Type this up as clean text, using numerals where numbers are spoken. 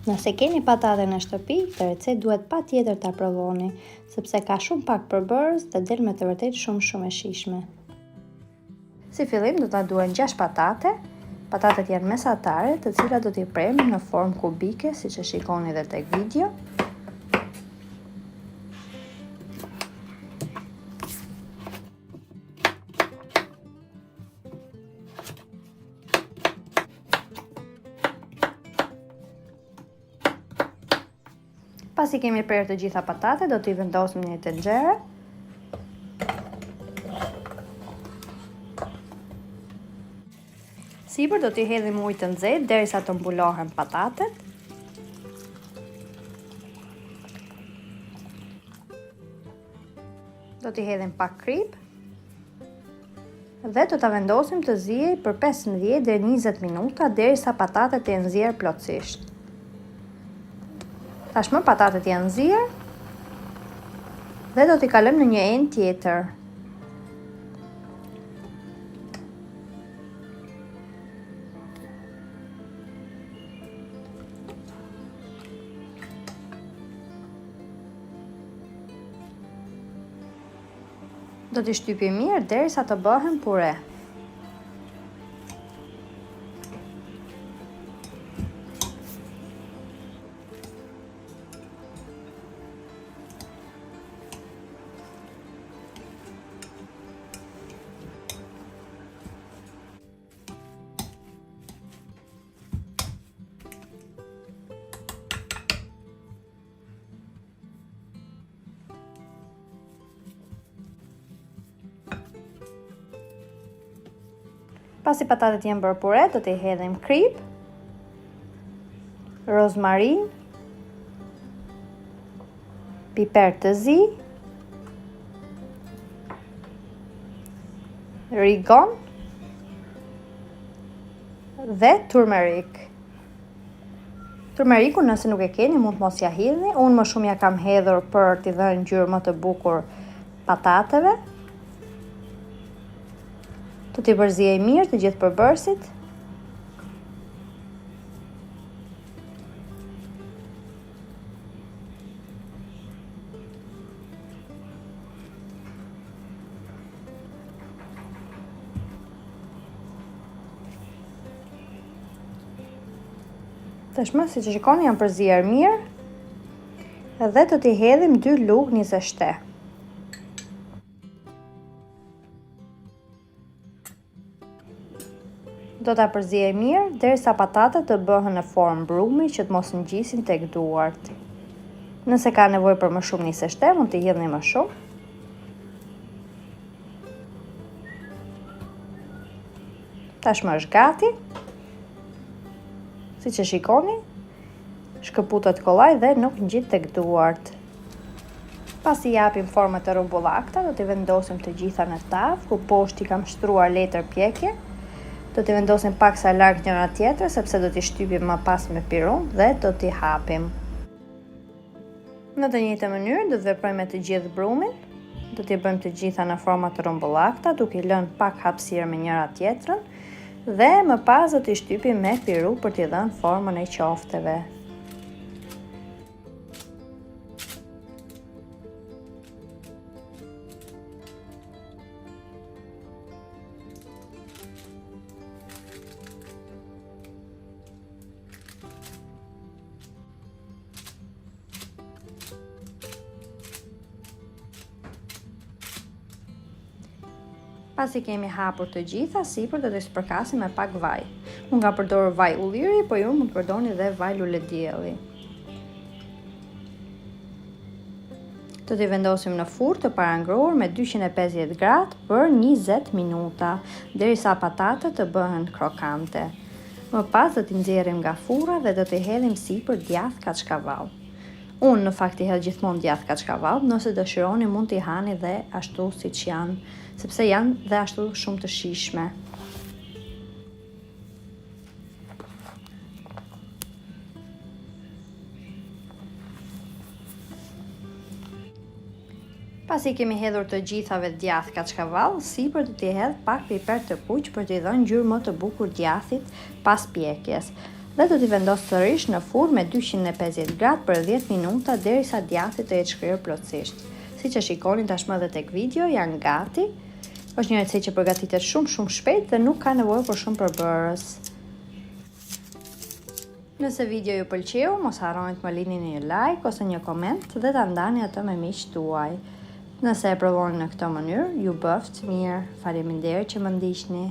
Nëse keni patate në shtëpi, këtë recetë duhet patjetër ta provoni, sepse ka shumë pak përbërës dhe del me të vërtetë shumë e shijshme. Si fillim do ta duhen 6 patate. Patatet janë mesatare, të cilat do t'i prem në formë kubike, siç e shikoni edhe tek video. Pasi kemi prerë të gjitha patatet, do t'i vendosim në një tenxhere. Sipër do t'i hedhim ujë të nxehtë derisa të mbulohen patatet. Do t'i hedhim pak krip. Dhe do ta vendosim të ziej për 15 deri 20 minuta derisa patatet të jenë zier plotësisht. Tashmë patatet janë zier dhe do t'i kalojmë në një enë tjetër. Do t'i shtypim mirë derisa të bëhen pure. Pasi patatet janë bërë pure, do t'i hedhim krip, rozmarin, piper të zi, rigon dhe turmerik. Turmerikun nëse nuk e keni mund të mos ja hidhni, unë më shumë ja kam hedhur për t'i dhënë ngjyrë më të bukur patateve. Do t'i përziej mirë të gjithë përbërësit. Tashmë, siç e shikoni, janë përzier mirë. Dhe do t'i hedhim 2 lugë nizeshte. Do ta përziej mirë derisa patatet të bëhen në formë brumi që të mos ngjisin tek duart. Nëse ka nevojë për më shumë nizeshte, mund t'i hedhni më shumë. Tashmë është gati. Siç e shikoni, shkëputet kollaj dhe nuk ngjit tek duart. Pasi japim formë të rumbullakta, do t'i vendosim të gjitha në tavë, ku poshtë i kam shtruar letër pjekje. Do t'i vendosim pak sa larg njëra tjetrës, sepse do t'i shtypim më pas me pirun dhe do t'i hapim. Në të njëjtën mënyrë do të veprojmë me të gjithë brumin. Do t'i bëjmë të gjitha në forma të rumbullakta, duke i lënë pak hapësirë me njëra tjetrën dhe më pas do t'i shtypim me piru për t'i dhënë formën e qofteve. Pasi kemi hapur të gjitha, sipër do t'i spërkasim me pak vaj. Unë kam përdorur vaj ulliri, por ju mund të përdorni edhe vaj lule dielli. Do t'i vendosim në furrë të parangruar me 250 gradë për 20 minuta, derisa patatet të bëhen krokante. Më pas do t'i nxjerrim nga furra dhe do t'i hedhim sipër djath kaçkavall. Unë në fakt i hedh gjithmonë djath kaçkavall, nëse dëshironi mund t'i hani dhe ashtu siç janë, sepse janë dhe ashtu shumë të shijshme. Pasi kemi hedhur të gjithave djath kaçkavall, sipër do t'i hedh pak piper të kuq për t'i dhënë ngjyrë më të bukur djathit pas pjekjes. Dhe do t'i vendos sërish në furrë me 250 gradë për 10 minuta derisa djathti të jetë shkrirë plotësisht. Siç e shikoni tashmë edhe tek video, janë gati. Është një recetë që përgatitet shumë shpejt dhe nuk ka nevojë për shumë përbërës. Nëse video ju pëlqeu, mos harroni të më lini një like ose një koment dhe ta ndani atë me miqtë tuaj. Nëse e provoni në këtë mënyrë, ju bëft mirë. Faleminderit që më ndiqni.